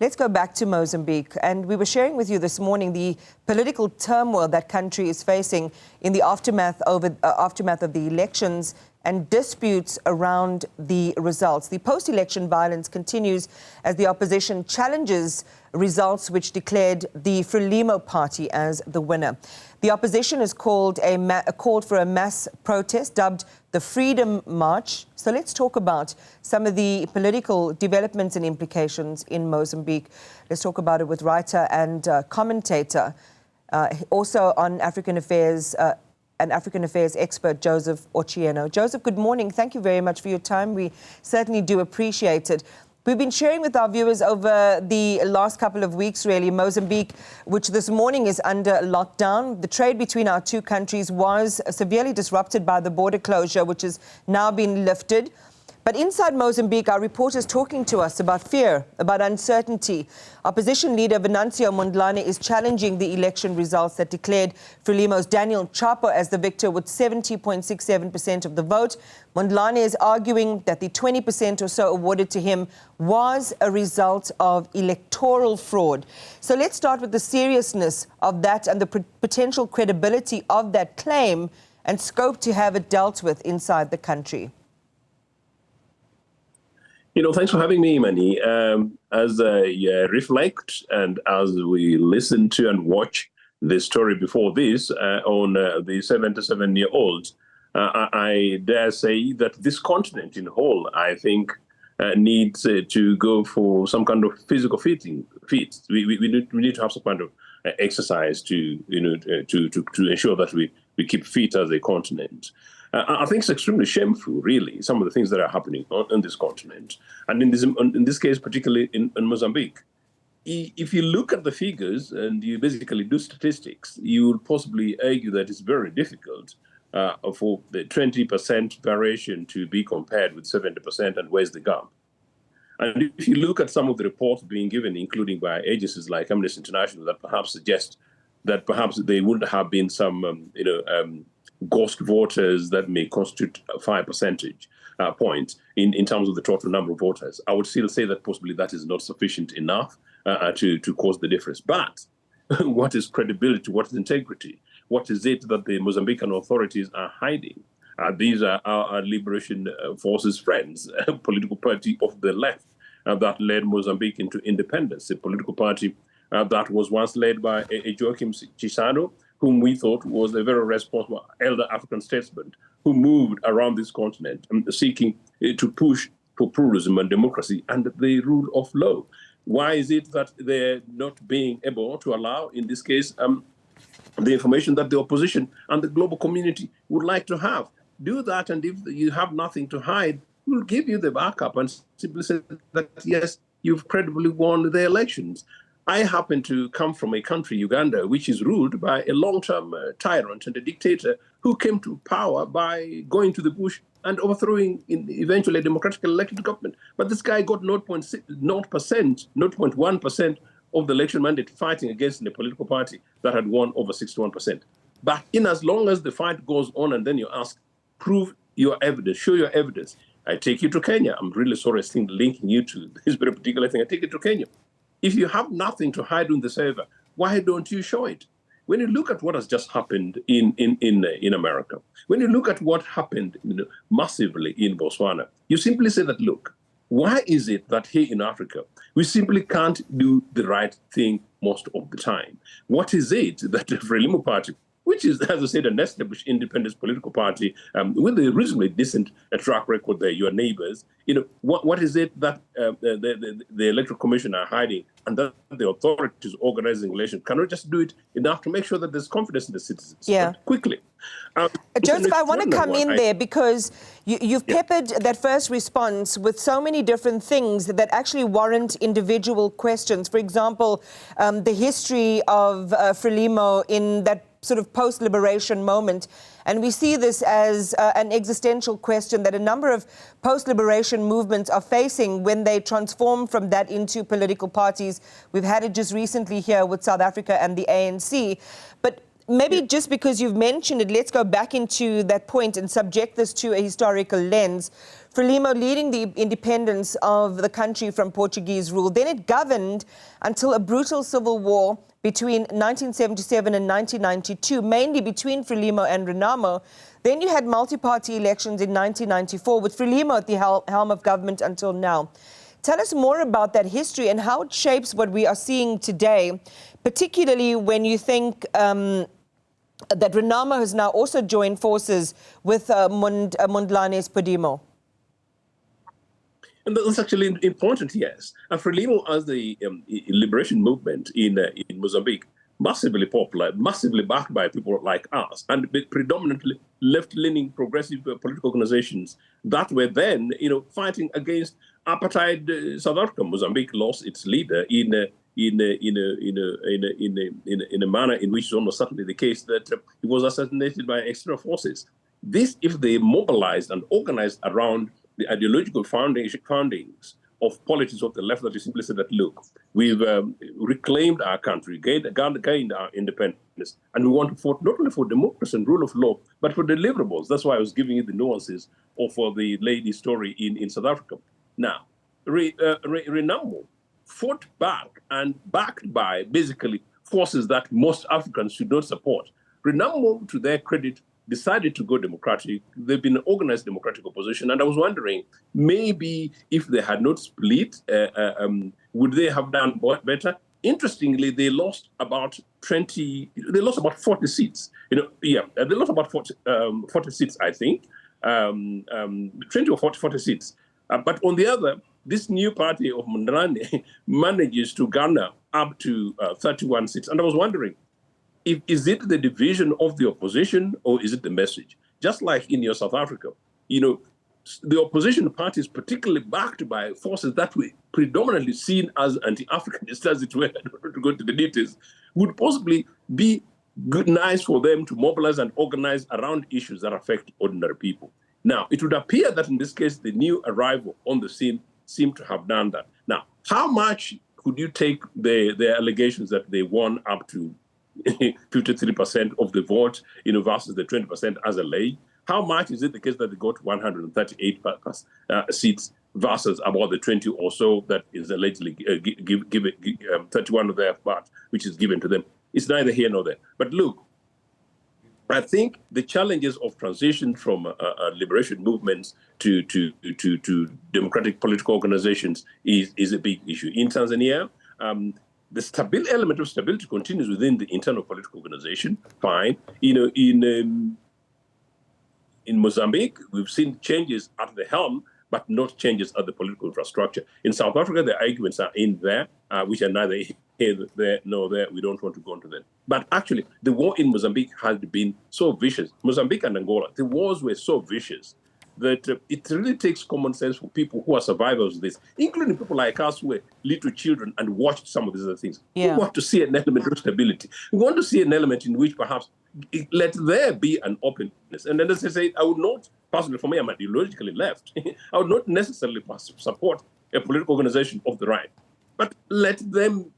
Let's go back to Mozambique. And we were sharing with you this morning the political turmoil that country is facing in the aftermath of the elections and disputes around the results. The post-election violence continues as the opposition challenges results which declared the Frelimo party as the winner. The opposition has called for a mass protest dubbed the Freedom March. So let's talk about some of the political developments and implications in Mozambique. Let's talk about it with writer and commentator, also on African Affairs, an African Affairs expert, Joseph Ochieno. Joseph, good morning. Thank you very much for your time. We certainly do appreciate it. We've been sharing with our viewers over the last couple of weeks, really, Mozambique, which this morning is under lockdown. The trade between our two countries was severely disrupted by the border closure, which has now been lifted. But inside Mozambique, our reporters talking to us about fear, about uncertainty. Opposition leader Venancio Mondlane is challenging the election results that declared Frelimo's Daniel Chapo as the victor with 70.67% of the vote. Mondlane is arguing that the 20% or so awarded to him was a result of electoral fraud. So let's start with the seriousness of that and the potential credibility of that claim and scope to have it dealt with inside the country. Thanks for having me, Imani. As I reflect and as we listen to and watch the story before this on the 77-year-old, I dare say that this continent in whole, I think, needs to go for some kind of physical feat. We need to have some kind of exercise to ensure that we keep fit as a continent. I think it's extremely shameful, really, some of the things that are happening on this continent, and in this case, particularly in Mozambique. If you look at the figures and you basically do statistics, you will possibly argue that it's very difficult for the 20% variation to be compared with 70%, and where's the gap? And if you look at some of the reports being given, including by agencies like Amnesty International, that perhaps suggest that perhaps there would have been some, ghost voters that may constitute 5 percentage points in terms of the total number of voters. I would still say that possibly that is not sufficient enough to cause the difference. But what is credibility? What is integrity? What is it that the Mozambican authorities are hiding? These are our Liberation Forces friends, a political party of the left that led Mozambique into independence, a political party that was once led by a Joachim Chissano, whom we thought was a very responsible elder African statesman who moved around this continent seeking to push for pluralism and democracy and the rule of law. Why is it that they're not being able to allow, in this case, the information that the opposition and the global community would like to have? Do that, and if you have nothing to hide, we'll give you the backup and simply say that, yes, you've credibly won the elections. I happen to come from a country, Uganda, which is ruled by a long-term tyrant and a dictator who came to power by going to the bush and overthrowing eventually a democratically elected government. But this guy got 0.1% of the election mandate, fighting against a political party that had won over 61%. But in as long as the fight goes on and then you ask, prove your evidence, show your evidence, I take you to Kenya. I'm really sorry I think linking you to this very particular thing. I take you to Kenya. If you have nothing to hide on the server, why don't you show it? When you look at what has just happened in America, when you look at what happened massively in Botswana, you simply say that, look, why is it that here in Africa, we simply can't do the right thing most of the time? What is it that the Frelimo party, which is, as I said, an established independent political party with a reasonably decent track record there, your neighbors, what is it that the Electoral Commission are hiding and that the authorities organizing elections cannot just do it enough to make sure that there's confidence in the citizens? Yeah. But quickly. Joseph, I want to come in there because you've peppered that first response with so many different things that actually warrant individual questions. For example, the history of Frelimo in that sort of post-liberation moment. And we see this as an existential question that a number of post-liberation movements are facing when they transform from that into political parties. We've had it just recently here with South Africa and the ANC. But maybe just because you've mentioned it, let's go back into that point and subject this to a historical lens. Frelimo leading the independence of the country from Portuguese rule. Then it governed until a brutal civil war between 1977 and 1992, mainly between Frelimo and Renamo. Then you had multi-party elections in 1994 with Frelimo at the helm of government until now. Tell us more about that history and how it shapes what we are seeing today, particularly when you think that Renamo has now also joined forces with Mondlane's Podimo. And that's actually important, yes. And Frelimo, as the liberation movement in Mozambique, massively popular, massively backed by people like us, and predominantly left-leaning progressive political organizations that were then, fighting against apartheid South Africa. Mozambique lost its leader in a manner in which is almost certainly the case that he was assassinated by external forces. This, if they mobilized and organized around the ideological foundings of politics of the left, that is simply said that, look, we've reclaimed our country, gained our independence, and we want to fight not only for democracy and rule of law, but for deliverables. That's why I was giving you the nuances of the lady story in South Africa. Now, Renamo fought back and backed by basically forces that most Africans should not support. Renamo, to their credit, decided to go democratic. They've been an organized democratic opposition. And I was wondering, maybe if they had not split, would they have done better? Interestingly, they lost about 40 seats. They lost about 40 seats, I think, 20 or 40 seats. But on the other, this new party of Mondlane manages to garner up to 31 seats. And I was wondering, is it the division of the opposition or is it the message? Just like in your South Africa, the opposition parties, particularly backed by forces that were predominantly seen as anti-Africanist, as it were, I don't want to go into the details, would possibly be nice for them to mobilize and organize around issues that affect ordinary people. Now, it would appear that in this case, the new arrival on the scene seemed to have done that. Now, how much could you take the allegations that they won up to 53% of the vote, versus the 20% as a lay? How much is it the case that they got 138 seats versus about the 20 or so that is allegedly 31 of their part, which is given to them? It's neither here nor there. But look, I think the challenges of transition from liberation movements to democratic political organizations is a big issue. In Tanzania, the element of stability continues within the internal political organization. Fine. In Mozambique, we've seen changes at the helm, but not changes at the political infrastructure. In South Africa, the arguments are in there, which are neither here, there, nor there. We don't want to go into them. But actually, the war in Mozambique has been so vicious. Mozambique and Angola, the wars were so vicious that it really takes common sense for people who are survivors of this, including people like us who were little children and watched some of these other things. Yeah. We want to see an element of stability. We want to see an element in which perhaps let there be an openness. And then as I say, I would not, personally for me, I'm ideologically left. I would not necessarily support a political organization of the right. But let them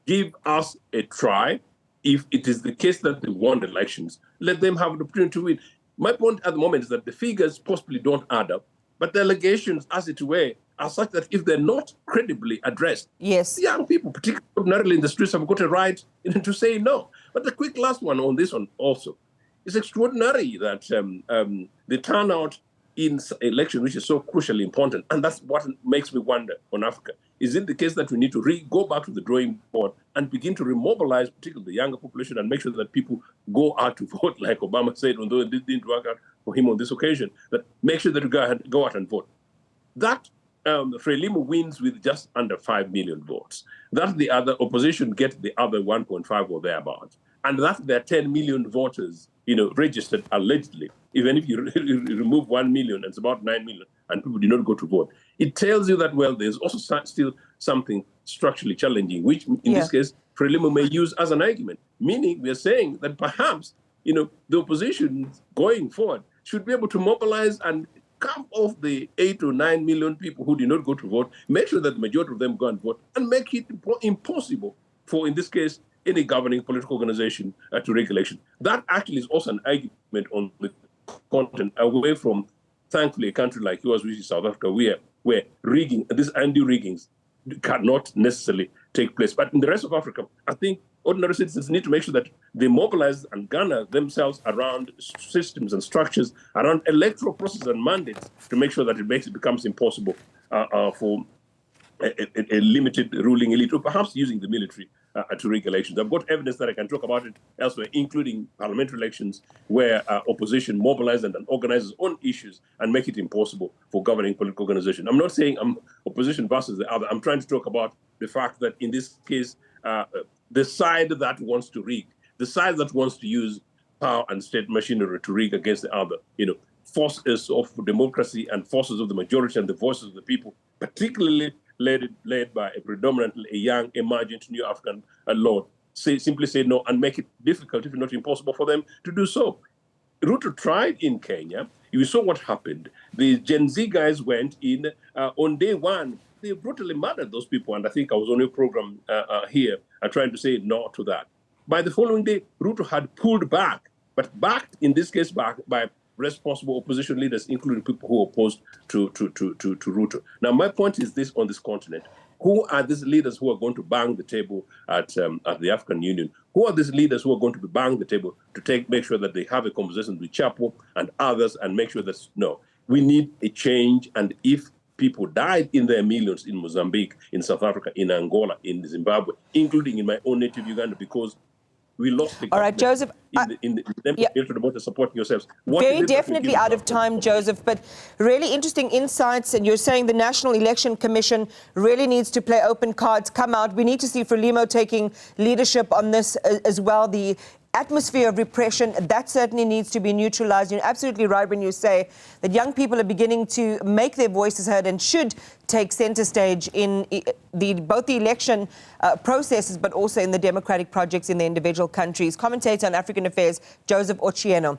give us a try. If it is the case that they won elections, let them have the opportunity to win. My point at the moment is that the figures possibly don't add up, but the allegations, as it were, are such that if they're not credibly addressed, yes, young people, particularly in the streets, have got a right to say no. But the quick last one on this one also, it's extraordinary that the turnout in election, which is so crucially important, and that's what makes me wonder on Africa. Is it the case that we need to go back to the drawing board and begin to remobilize, particularly the younger population, and make sure that people go out to vote, like Obama said, although it didn't work out for him on this occasion, that make sure that you go out and vote. That Frelimo wins with just under 5 million votes. That the other opposition get the other 1.5 or thereabouts. And that there are 10 million voters, registered allegedly. Even if you remove 1 million, it's about 9 million, and people do not go to vote. It tells you that, well, there's also still something structurally challenging, which in this case, Frelimo may use as an argument. Meaning, we are saying that perhaps, the opposition going forward should be able to mobilize and come off the 8 or 9 million people who do not go to vote, make sure that the majority of them go and vote, and make it impossible for, in this case, any governing political organization to rig election. That actually is also an argument on the content away from thankfully, a country like yours, which is South Africa, where rigging, these anti-riggings cannot necessarily take place. But in the rest of Africa, I think ordinary citizens need to make sure that they mobilize and garner themselves around systems and structures, around electoral processes and mandates to make sure that it becomes impossible for a limited ruling elite, or perhaps using the military to rig elections. I've got evidence that I can talk about it elsewhere, including parliamentary elections, where opposition mobilizes and organizes on issues and make it impossible for governing political organization. I'm not saying I'm opposition versus the other. I'm trying to talk about the fact that in this case, the side that wants to rig, the side that wants to use power and state machinery to rig against the other, forces of democracy and forces of the majority and the voices of the people, particularly led by a predominantly a young, emergent New African lord, simply say no and make it difficult, if not impossible, for them to do so. Ruto tried in Kenya. You saw what happened. The Gen Z guys went in on day one. They brutally murdered those people. And I think I was on your program here trying to say no to that. By the following day, Ruto had pulled back, but backed, in this case, back by responsible opposition leaders, including people who are opposed to Ruto. Now, my point is this on this continent. Who are these leaders who are going to bang the table at the African Union? Who are these leaders who are going to be banging the table to make sure that they have a conversation with Chapo and others and make sure that, no, we need a change. And if people died in their millions in Mozambique, in South Africa, in Angola, in Zimbabwe, including in my own native Uganda, because we lost the all right, Joseph. in the supporting yourselves. Very definitely out of time, Joseph, but really interesting insights. And you're saying the National Election Commission really needs to play open cards, come out. We need to see Frelimo taking leadership on this as well. The atmosphere of repression, that certainly needs to be neutralized. You're absolutely right when you say that young people are beginning to make their voices heard and should take center stage in both the election processes, but also in the democratic projects in the individual countries. Commentator on African Affairs, Joseph Ochieno.